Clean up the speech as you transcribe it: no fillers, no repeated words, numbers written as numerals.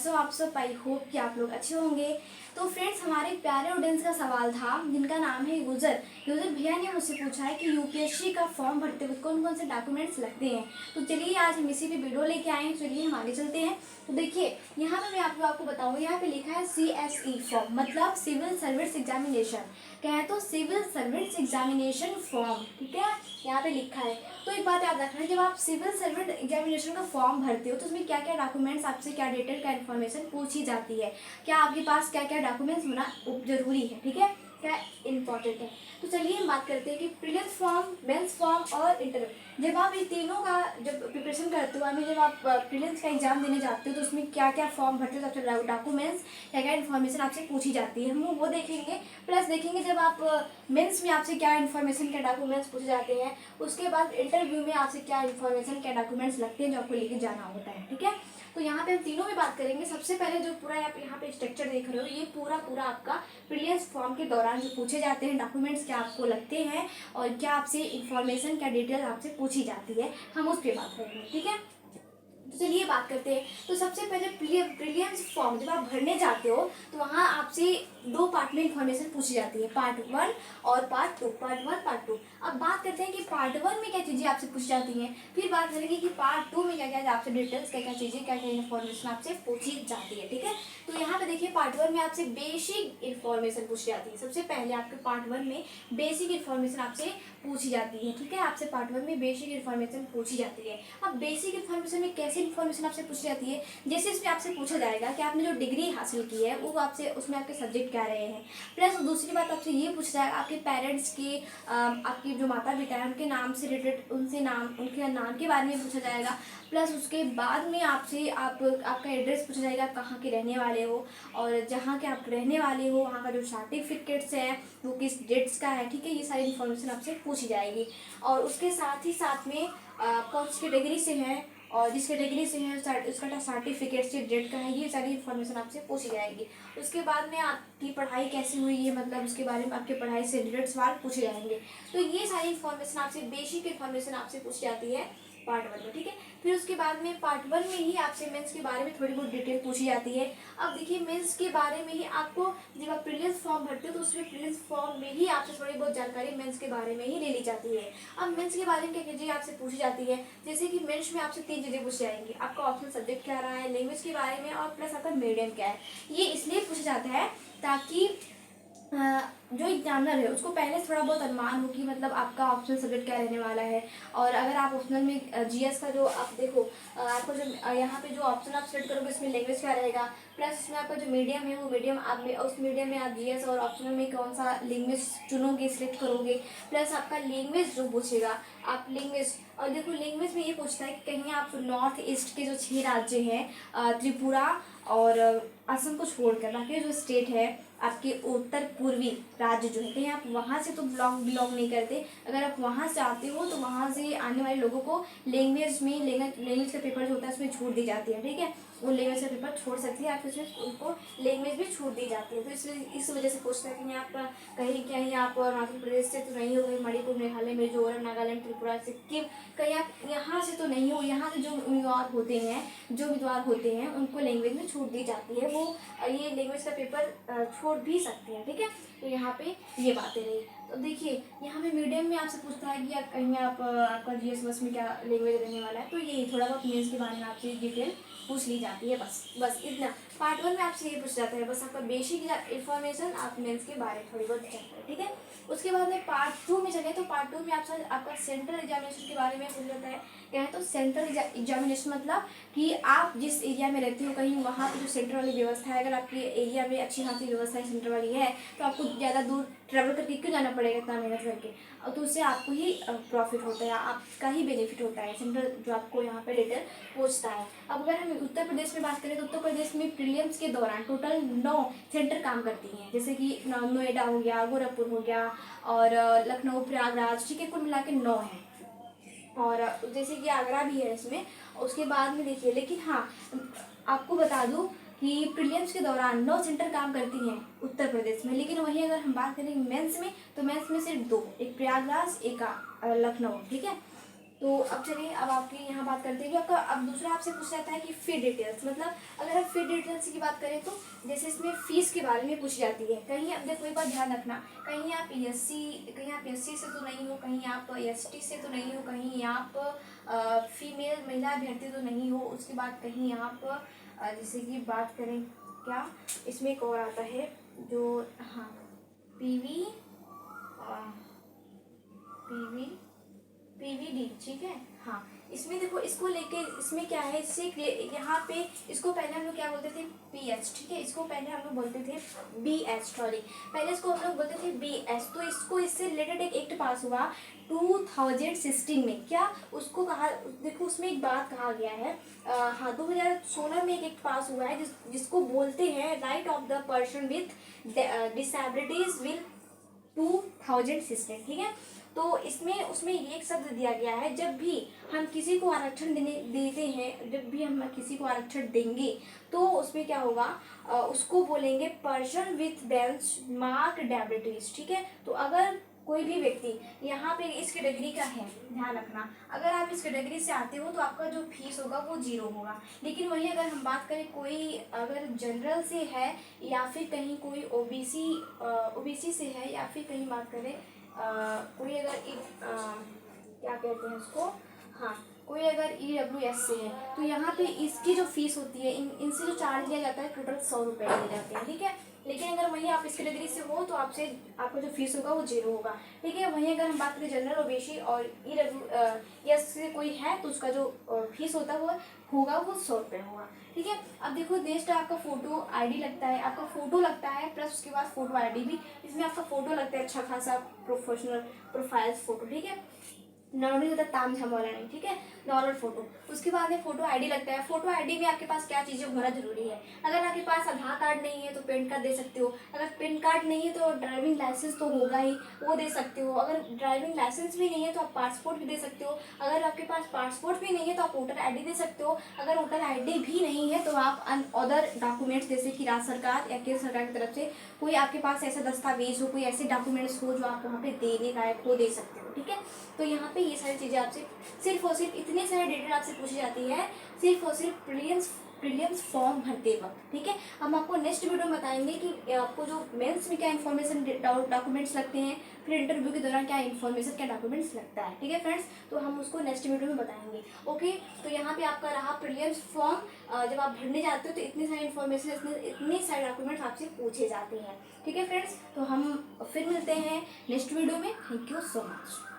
कैसे हो आप सब। आई होप कि आप लोग अच्छे होंगे। तो फ्रेंड्स, हमारे प्यारे ऑडियंस का सवाल था जिनका नाम है यूज़र भैया ने मुझसे पूछा है कि यूपीएससी का फॉर्म भरते वक्त कौन कौन से डॉक्यूमेंट्स लगते हैं। तो चलिए आज हम इसी पे वीडियो लेके आए हैं। चलिए हम आगे चलते हैं। तो देखिए यहाँ पे मैं आपको बताऊँ, यहाँ पे लिखा है CSE फॉर्म, मतलब सिविल सर्विस एग्जामिनेशन। क्या है? तो सिविल सर्विस एग्जामिनेशन फॉर्म, ठीक है, यहाँ पे लिखा है। तो एक बात याद रखना, जब आप सिविल सर्विस एग्जामिनेशन का फॉर्म भरते हो तो उसमें क्या क्या डॉक्यूमेंट्स आपसे, क्या डिटेल, क्या इन्फॉर्मेशन पूछी जाती है, क्या आपके पास क्या क्या डॉक्यूमेंट्स होना जरूरी है, ठीक है, क्या इंपॉर्टेंट है। तो चलिए हम बात करते हैं कि प्रीलिम्स फॉर्म, मेंस फॉर्म और इंटरव्यू। जब आप ये तीनों का जब प्रिपरेशन करते हो, जब आप प्रीलिम्स का एग्जाम देने जाते हो तो उसमें क्या क्या फॉर्म भरते हो, सबसे डॉक्यूमेंट्स, क्या क्या इन्फॉर्मेशन आपसे पूछी जाती है, हम वो देखेंगे। प्लस देखेंगे जब आप मेंस में आपसे क्या इन्फॉर्मेशन, क्या डॉक्यूमेंट्स पूछे जाते हैं। उसके बाद इंटरव्यू में आपसे क्या इन्फॉर्मेशन, क्या डॉक्यूमेंट्स लगते हैं जो आपको लेके जाना होता है, ठीक है। तो यहाँ पे हम तीनों में बात करेंगे। सबसे पहले जो पूरा आप यहाँ पे स्ट्रक्चर देख रहे हो, ये पूरा आपका प्रीलिम्स फॉर्म के दौरान जो पूछे जाते हैं डॉक्यूमेंट्स, क्या आपको लगते हैं और क्या आपसे इन्फॉर्मेशन, क्या डिटेल आपसे पूछी जाती है, हम उस पर बात करेंगे, ठीक है। तो चलिए बात करते हैं। तो सबसे पहले प्रीलिम्स फॉर्म जब आप भरने जाते हो तो वहाँ आपसे दो पार्ट में इंफॉर्मेशन पूछी जाती है, पार्ट 1 और पार्ट 2। Part 1, part 2। अब बात करते हैं कि पार्ट 1 में क्या चीज़ें आपसे पूछी जाती हैं, फिर बात करेंगे कि पार्ट 2 में क्या क्या आपसे डिटेल्स, क्या क्या चीज़ें, क्या क्या इन्फॉर्मेशन आपसे पूछी जाती है, ठीक है। तो यहाँ पे देखिए पार्ट 1 में आपसे बेसिक इन्फॉर्मेशन पूछी जाती है। सबसे पहले आपके पार्ट 1 में बेसिक इन्फॉर्मेशन आपसे पूछी जाती है, ठीक है। आपसे पार्ट 1 में बेसिक इन्फॉर्मेशन पूछी जाती है। अब बेसिक इन्फॉर्मेशन में कैसी इन्फॉर्मेशन आपसे पूछी जाती है, जैसे इसमें आपसे पूछा जाएगा कि आपने जो डिग्री हासिल की है वो आपसे, उसमें आपके सब्जेक्ट क्या रहे हैं। प्लस दूसरी बात आपसे ये पूछा जाएगा आपके पेरेंट्स के, आपके जो माता पिता हैं उनके नाम से रिलेटेड, उनके नाम के बारे में पूछा जाएगा। प्लस उसके बाद में आपसे आपका एड्रेस पूछा जाएगा, आप कहाँ के रहने वाले हो, और जहाँ के आप रहने वाले हो वहाँ का जो सर्टिफिकेट्स है वो किस डेट्स का है, ठीक है। ये सारी इन्फॉर्मेशन आपसे पूछी जाएगी। और उसके साथ ही साथ में कौन सी कैटेगरी से है और जिस कैटेगरी से है उसका सर्टिफिकेट से डेट का है, ये सारी इन्फॉर्मेशन आपसे पूछी जाएगी। उसके बाद में आपकी पढ़ाई कैसी हुई है, मतलब उसके बारे में आपकी पढ़ाई से रिलेटेड सवाल पूछे जाएंगे। तो ये सारी इन्फॉर्मेशन आपसे, बेसिक इन्फॉर्मेशन आपसे पूछी जाती है पार्ट 1 में, ठीक है। फिर उसके बाद में पार्ट 1 में ही आपसे मेंस के बारे में थोड़ी बहुत डिटेल पूछी जाती है। अब देखिए मेंस के बारे में ही आपको, जब आप प्रीलिम्स फॉर्म भरते हो तो उसमें प्रीलिम्स फॉर्म में ही आपसे थोड़ी बहुत जानकारी मेंस के बारे में ही ले ली जाती है। अब मेंस के बारे में क्या चीज़ें आपसे पूछी जाती है, जैसे कि मेंस में आपसे 3 चीज़ें पूछी जाएंगी। आपका ऑप्शनल सब्जेक्ट क्या रहा है, लैंग्वेज के बारे में, और प्लस आपका मीडियम क्या है। ये इसलिए पूछा जाता है ताकि जो एग्जामिनर है उसको पहले थोड़ा बहुत अनुमान हो कि मतलब आपका ऑप्शनल सब्जेक्ट क्या रहने वाला है। और अगर आप ऑप्शनल में जीएस का जो आप देखो, आपको जो यहाँ पे जो ऑप्शन आप सेलेक्ट करोगे उसमें लैंग्वेज क्या रहेगा, प्लस उसमें आपका जो मीडियम है वो मीडियम आप उस मीडियम में आप जीएस और ऑप्शनल में कौन सा लैंग्वेज चुनोगे, सिलेक्ट करोगे। प्लस आपका लैंग्वेज जो पूछेगा, आप लैंग्वेज, और देखो लैंग्वेज में ये पूछता है कि कहीं आप नॉर्थ ईस्ट के जो 6 राज्य हैं, त्रिपुरा और असम को छोड़कर बाकी जो स्टेट है आपके उत्तर पूर्वी राज्य जो है, कहीं आप वहाँ से तो बिलोंग नहीं करते। अगर आप वहाँ से आते हो तो वहाँ से आने वाले लोगों को लैंग्वेज का पेपर जो होता है उसमें छूट दी जाती है, ठीक है। वो लैंग्वेज का पेपर छोड़ सकती है, आप उसमें उनको लैंग्वेज भी छूट दी जाती है। तो इस वजह से पूछता है कि आप कहीं आप अरुणाचल प्रदेश से तो नहीं हो, कहीं मणिपुर, मेघालय, मिजोरम, नागालैंड, त्रिपुरा, सिक्किम, कहीं आप यहाँ से तो नहीं हो। यहाँ से जो उम्मीदवार होते हैं उनको लैंग्वेज में छूट दी जाती है, वो ये लैंग्वेज का पेपर छोड़ भी सकते हैं, ठीक है। तो यहाँ पे ये बातें रही। तो देखिए यहाँ पे मीडियम में आपसे पूछता है कि कहीं आपका जीएस बस में क्या लैंग्वेज रहने वाला है। तो यही थोड़ा बहुत मेंस के बारे में आपसे डिटेल पूछ ली जाती है, बस इतना। पार्ट 1 में आपसे ये पूछ जाता है, बस आपका बेसिक इन्फॉर्मेशन, आप मेंस के बारे में थोड़ी बहुत जानकारी, ठीक है। उसके बाद में पार्ट 2 में चले तो पार्ट 2 में आपका सेंट्रल एग्जामिनेशन के बारे में पूछ जाता है। क्या है? तो सेंट्रल एग्जामिनेशन मतलब कि आप जिस एरिया में रहते हो कहीं वहाँ की जो सेंटर वाली व्यवस्था है, अगर आपके एरिया में अच्छी खासी व्यवस्था सेंटर वाली है तो आपको ज़्यादा दूर ट्रैवल करके क्यों जाना पड़ेगा, इतना मेहनत करके। और तो उससे आपको ही प्रॉफिट होता है, आपका ही बेनिफिट होता है, सेंटर जो आपको यहाँ पे डिटेल पूछता है। अब अगर हम उत्तर प्रदेश में बात करें तो उत्तर प्रदेश में प्रीलिम्स के दौरान टोटल 9 सेंटर काम करती हैं, जैसे कि नोएडा हो गया, गोरखपुर हो गया और लखनऊ, प्रयागराज, ठीक है, कुल मिला के 9 हैं। और जैसे कि आगरा भी है इसमें। उसके बाद में देखिए, लेकिन हाँ आपको बता दूं कि प्रीलिम्स के दौरान 9 सेंटर काम करती हैं उत्तर प्रदेश में। लेकिन वहीं अगर हम बात करें मेंस में तो मेंस में सिर्फ 2, एक प्रयागराज, एक लखनऊ, ठीक है। तो अब चलिए, अब आपकी यहाँ बात करते हैं कि आपका अब दूसरा आपसे पूछ जाता है कि फी डिटेल्स, मतलब अगर हम फी डिटेल्स की बात करें तो जैसे इसमें फीस के बारे में पूछी जाती है। कहीं अब देखो एक बार ध्यान रखना, कहीं आप एससी से तो नहीं हो, कहीं आप एसटी से तो नहीं हो, कहीं आप फीमेल महिला अभ्यर्थी तो नहीं हो, उसके बाद कहीं आप जैसे कि बात करें क्या इसमें एक और आता है जो, हाँ, पीवी पीवी पीवीडी, ठीक है। हाँ, इसमें देखो इसको लेके इसमें क्या है, इससे यहाँ पे इसको पहले हम लोग क्या बोलते थे, पीएच, ठीक है। इसको पहले हम लोग बोलते थे बीएच, सॉरी, पहले इसको हम लोग बोलते थे बीएच। तो इसको इससे रिलेटेड एक एक्ट पास हुआ 2016 में। क्या उसको कहा, देखो उसमें एक बात कहा गया है, हाँ, 2016 में एक एक्ट पास हुआ है जिसको बोलते हैं right of the person with disabilities will 2016, ठीक है। तो इसमें उसमें ये एक शब्द दिया गया है, जब भी हम किसी को आरक्षण देते हैं, जब भी हम किसी को आरक्षण देंगे तो उसमें क्या होगा, उसको बोलेंगे पर्सन विथ बेंच मार्क डेबिलिटीज, ठीक है। तो अगर कोई भी व्यक्ति यहाँ पे इस कैटेगरी का है, ध्यान रखना, अगर आप इस कैटेगरी से आते हो तो आपका जो फीस होगा वो 0 होगा। लेकिन वही अगर हम बात करें कोई अगर जनरल से है या फिर कहीं कोई ओबीसी से है, या फिर कहीं बात करें कोई अगर क्या कहते हैं उसको, हाँ, कोई अगर EWS से है, तो यहाँ पे इसकी जो फीस होती है, इनसे जो चार्ज लिया जाता है टोटल 100 रुपये लिए जाते हैं, ठीक है। लेकिन अगर वहीं आप इस कैटेगरी से हो तो आपका जो फीस होगा वो 0 होगा, ठीक है। वहीं अगर हम बात करें जनरल, ओबीसी और EWS से कोई है तो उसका जो फीस होता है वो होगा वो 100 रुपये होगा, ठीक है। अब देखो नेक्स्ट आपका फोटो आईडी लगता है, आपका फोटो लगता है प्लस उसके बाद फोटो आईडी भी, इसमें आपका फोटो लगता है अच्छा खासा प्रोफेशनल प्रोफाइल्स फोटो, ठीक है, नॉर्मली होता है ताम झाम वाला नहीं, ठीक है, नॉर्मल फोटो। उसके बाद में फोटो आईडी लगता है। फोटो आईडी में आपके पास क्या चीज़ें होना जरूरी है, अगर आपके पास आधार कार्ड नहीं है तो पैन कार्ड दे सकते हो, अगर पैन कार्ड नहीं है तो ड्राइविंग लाइसेंस तो होगा ही, वो दे सकते हो, अगर ड्राइविंग लाइसेंस भी नहीं है तो आप पासपोर्ट भी दे सकते हो, अगर आपके पास पासपोर्ट भी नहीं है तो आप वोटर आईडी दे सकते हो, अगर वोटर आईडी भी नहीं है तो आप अदर डॉक्यूमेंट्स जैसे कि राज्य सरकार या केंद्र सरकार की तरफ से कोई आपके पास ऐसा दस्तावेज हो, कोई ऐसे डॉक्यूमेंट्स हो जो आप वहाँ पे देने लायक हो, दे सकते हो, ठीक है। तो यहाँ पे ये सारी चीज़ें आपसे सिर्फ और सिर्फ इतनी सारी डिटेल आपसे पूछी जाती है सिर्फ और सिर्फ प्रीलिम्स फॉर्म भरते वक्त, ठीक है। हम आपको नेक्स्ट वीडियो में बताएंगे कि आपको जो मेंस में क्या इन्फॉर्मेशन डॉक्यूमेंट्स लगते हैं, फिर इंटरव्यू के दौरान क्या इन्फॉर्मेशन क्या डॉक्यूमेंट्स लगता है, ठीक है फ्रेंड्स। तो हम उसको नेक्स्ट वीडियो में बताएंगे, ओके। तो यहाँ पे आपका रहा प्रीलिम्स फॉर्म, जब आप भरने जाते हो तो इतनी सारी इन्फॉर्मेशन, इतने सारे डॉक्यूमेंट्स आपसे पूछे जाते हैं, ठीक है फ्रेंड्स। तो हम फिर मिलते हैं नेक्स्ट वीडियो में। Thank you so much.